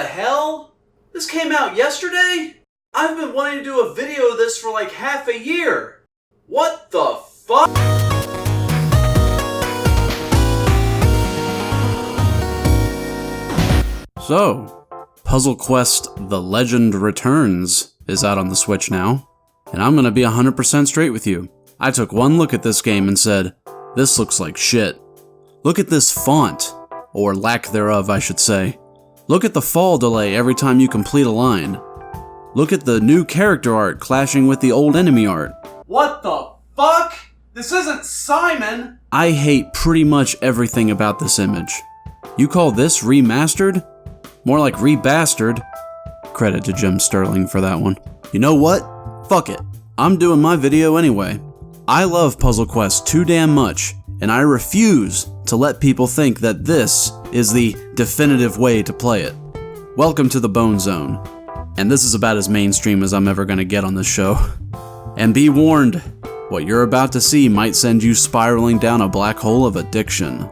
the hell? This came out yesterday? I've been wanting to do a video of this for like half a year. What the fuck? So, Puzzle Quest The Legend Returns is out on the Switch now, and I'm gonna be 100% straight with you. I took one look at this game and said, this looks like shit. Look at this font, or lack thereof I should say. Look at the fall delay every time you complete a line. Look at the new character art clashing with the old enemy art. What the fuck? This isn't Simon! I hate pretty much everything about this image. You call this remastered? More like rebastard. Credit to Jim Sterling for that one. You know what? Fuck it. I'm doing my video anyway. I love Puzzle Quest too damn much, and I refuse to let people think that this is the definitive way to play it. Welcome to the Bone Zone. And this is about as mainstream as I'm ever gonna get on this show. And be warned, what you're about to see might send you spiraling down a black hole of addiction.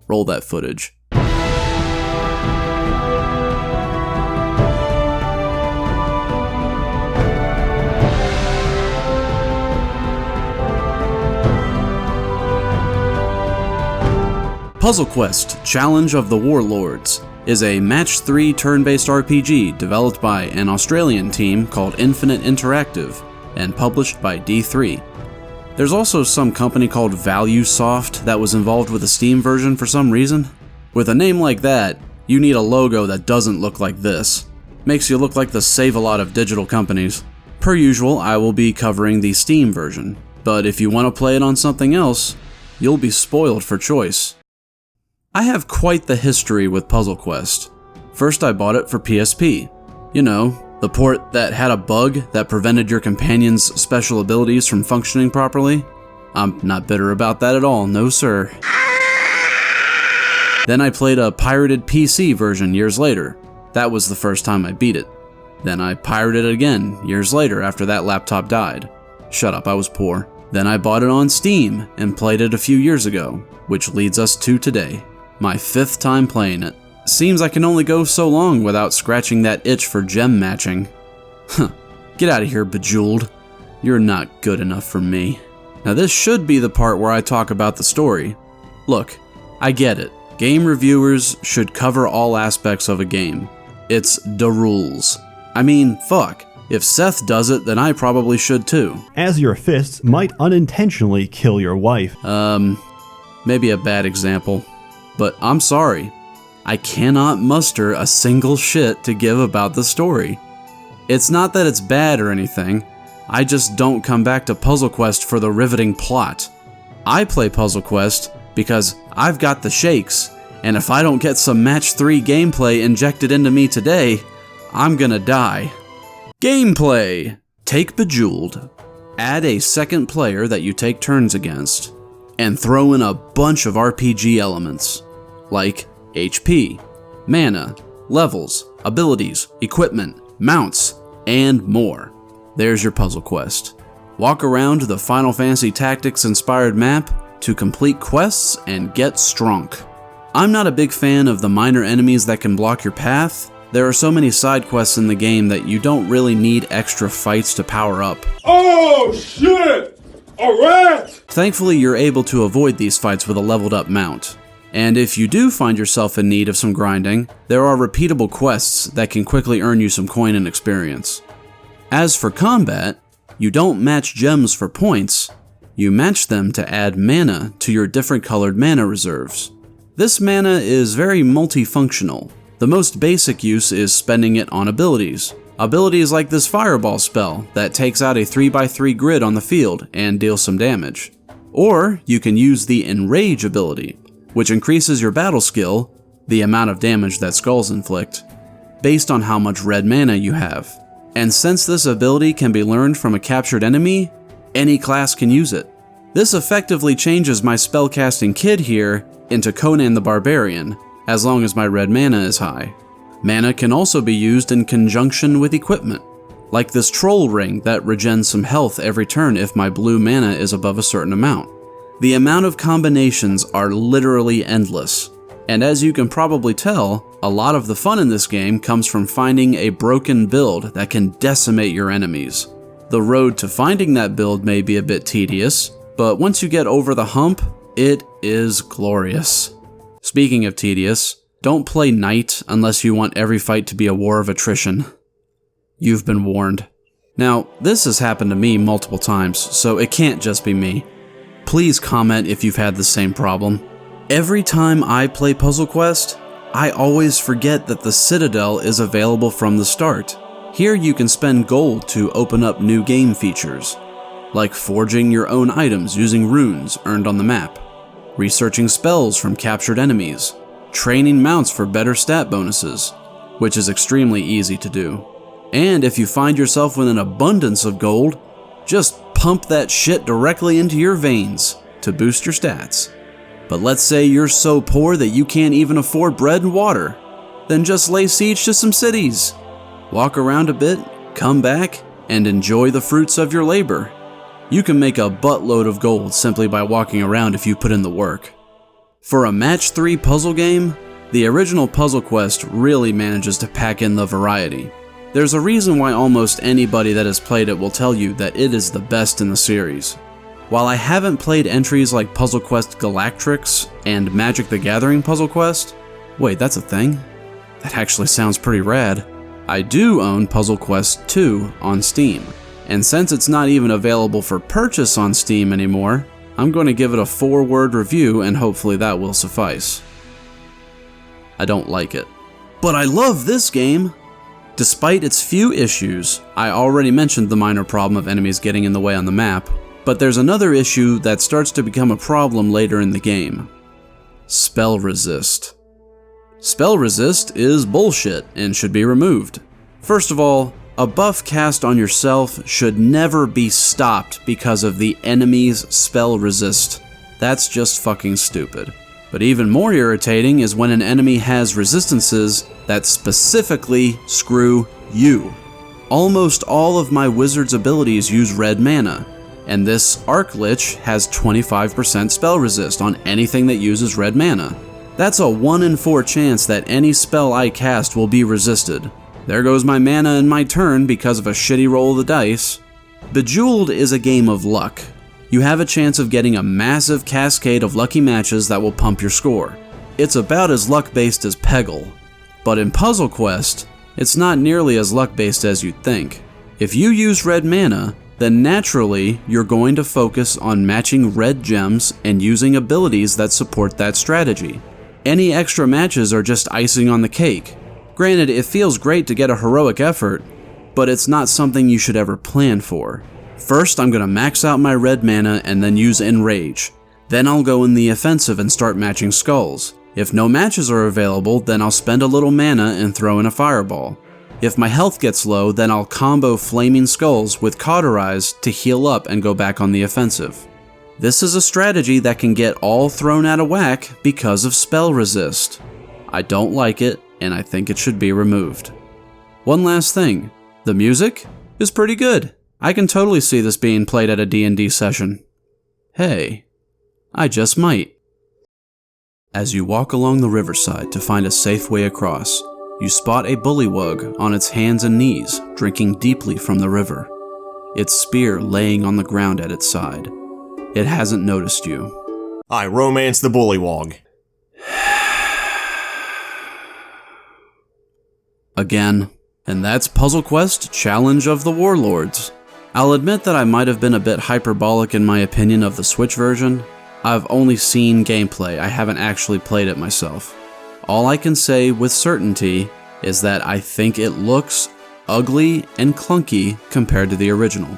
Roll that footage. Puzzle Quest Challenge of the Warlords is a match 3 turn-based RPG developed by an Australian team called Infinite Interactive and published by D3. There's also some company called ValueSoft that was involved with the Steam version for some reason. With a name like that, you need a logo that doesn't look like this. Makes you look like the Save-A-Lot of digital companies. Per usual, I will be covering the Steam version, but if you want to play it on something else, you'll be spoiled for choice. I have quite the history with Puzzle Quest. First I bought it for PSP. You know, the port that had a bug that prevented your companion's special abilities from functioning properly. I'm not bitter about that at all, no sir. Then I played a pirated PC version years later. That was the first time I beat it. Then I pirated it again years later after that laptop died. Shut up, I was poor. Then I bought it on Steam and played it a few years ago, which leads us to today. My 5th time playing it. Seems I can only go so long without scratching that itch for gem matching. Huh, get out of here, Bejeweled. You're not good enough for me. Now this should be the part where I talk about the story. Look, I get it. Game reviewers should cover all aspects of a game. It's the rules. I mean, fuck. If Seth does it, then I probably should too. As your fists might unintentionally kill your wife. Maybe a bad example. But I'm sorry, I cannot muster a single shit to give about the story. It's not that it's bad or anything, I just don't come back to Puzzle Quest for the riveting plot. I play Puzzle Quest because I've got the shakes, and if I don't get some match 3 gameplay injected into me today, I'm gonna die. Gameplay! Take Bejeweled, add a second player that you take turns against, and throw in a bunch of RPG elements. Like HP, mana, levels, abilities, equipment, mounts, and more. There's your Puzzle Quest. Walk around the Final Fantasy Tactics inspired map to complete quests and get strunk. I'm not a big fan of the minor enemies that can block your path. There are so many side quests in the game that you don't really need extra fights to power up. Oh shit! Alright! Thankfully, you're able to avoid these fights with a leveled up mount. And if you do find yourself in need of some grinding, there are repeatable quests that can quickly earn you some coin and experience. As for combat, you don't match gems for points, you match them to add mana to your different colored mana reserves. This mana is very multifunctional. The most basic use is spending it on abilities. Abilities like this fireball spell that takes out a 3x3 grid on the field and deals some damage. Or you can use the Enrage Ability, which increases your battle skill, the amount of damage that skulls inflict, based on how much red mana you have. And since this ability can be learned from a captured enemy, any class can use it. This effectively changes my spellcasting kid here into Conan the Barbarian, as long as my red mana is high. Mana can also be used in conjunction with equipment, like this troll ring that regens some health every turn if my blue mana is above a certain amount. The amount of combinations are literally endless. And as you can probably tell, a lot of the fun in this game comes from finding a broken build that can decimate your enemies. The road to finding that build may be a bit tedious, but once you get over the hump, it is glorious. Speaking of tedious, don't play Knight unless you want every fight to be a war of attrition. You've been warned. Now, this has happened to me multiple times, so it can't just be me. Please comment if you've had the same problem. Every time I play Puzzle Quest, I always forget that the Citadel is available from the start. Here you can spend gold to open up new game features, like forging your own items using runes earned on the map, researching spells from captured enemies, training mounts for better stat bonuses, which is extremely easy to do. And if you find yourself with an abundance of gold, just pump that shit directly into your veins to boost your stats. But let's say you're so poor that you can't even afford bread and water, then just lay siege to some cities. Walk around a bit, come back, and enjoy the fruits of your labor. You can make a buttload of gold simply by walking around if you put in the work. For a match 3 puzzle game, the original Puzzle Quest really manages to pack in the variety. There's a reason why almost anybody that has played it will tell you that it is the best in the series. While I haven't played entries like Puzzle Quest Galactrix and Magic the Gathering Puzzle Quest, wait, that's a thing? That actually sounds pretty rad. I do own Puzzle Quest 2 on Steam, and since it's not even available for purchase on Steam anymore, I'm going to give it a 4-word review and hopefully that will suffice. I don't like it. But I love this game! Despite its few issues, I already mentioned the minor problem of enemies getting in the way on the map, but there's another issue that starts to become a problem later in the game. Spell resist. Spell resist is bullshit and should be removed. First of all, a buff cast on yourself should never be stopped because of the enemy's spell resist. That's just fucking stupid. But even more irritating is when an enemy has resistances that specifically screw you. Almost all of my wizard's abilities use red mana, and this Arc Lich has 25% spell resist on anything that uses red mana. That's a 1 in 4 chance that any spell I cast will be resisted. There goes my mana in my turn because of a shitty roll of the dice. Bejeweled is a game of luck. You have a chance of getting a massive cascade of lucky matches that will pump your score. It's about as luck-based as Peggle. But in Puzzle Quest, it's not nearly as luck-based as you'd think. If you use red mana, then naturally you're going to focus on matching red gems and using abilities that support that strategy. Any extra matches are just icing on the cake. Granted, it feels great to get a heroic effort, but it's not something you should ever plan for. First, I'm gonna max out my red mana and then use Enrage. Then I'll go in the offensive and start matching skulls. If no matches are available, then I'll spend a little mana and throw in a fireball. If my health gets low, then I'll combo Flaming Skulls with Cauterize to heal up and go back on the offensive. This is a strategy that can get all thrown out of whack because of spell resist. I don't like it, and I think it should be removed. One last thing, the music is pretty good. I can totally see this being played at a D&D session. Hey, I just might. As you walk along the riverside to find a safe way across, you spot a bullywug on its hands and knees, drinking deeply from the river, its spear laying on the ground at its side. It hasn't noticed you. I romance the bullywog. Again. And that's Puzzle Quest Challenge of the Warlords. I'll admit that I might have been a bit hyperbolic in my opinion of the Switch version. I've only seen gameplay, I haven't actually played it myself. All I can say with certainty is that I think it looks ugly and clunky compared to the original,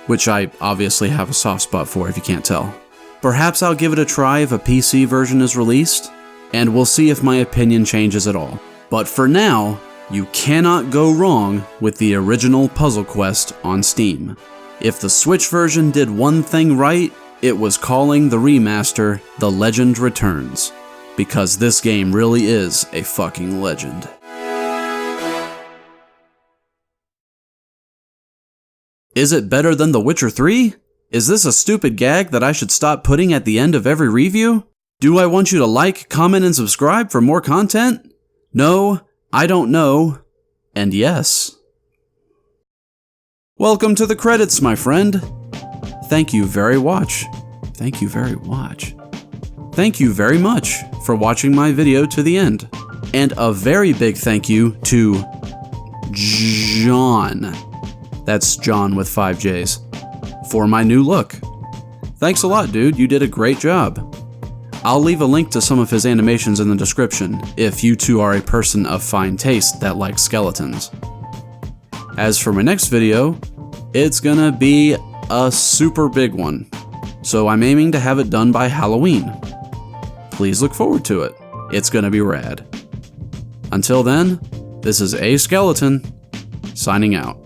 which I obviously have a soft spot for if you can't tell. Perhaps I'll give it a try if a PC version is released, and we'll see if my opinion changes at all. But for now, you cannot go wrong with the original Puzzle Quest on Steam. If the Switch version did one thing right, it was calling the remaster The Legend Returns, because this game really is a fucking legend. Is it better than The Witcher 3? Is this a stupid gag that I should stop putting at the end of every review? Do I want you to like, comment, and subscribe for more content? No, I don't know, and yes. Welcome to the credits, my friend. Thank you very much. Thank you very much. Thank you very much for watching my video to the end. And a very big thank you to John. That's John with 5 J's. For my new look. Thanks a lot, dude. You did a great job. I'll leave a link to some of his animations in the description if you too are a person of fine taste that likes skeletons. As for my next video, it's gonna be a super big one, so I'm aiming to have it done by Halloween. Please look forward to it. It's gonna be rad. Until then, this is A Skeleton, signing out.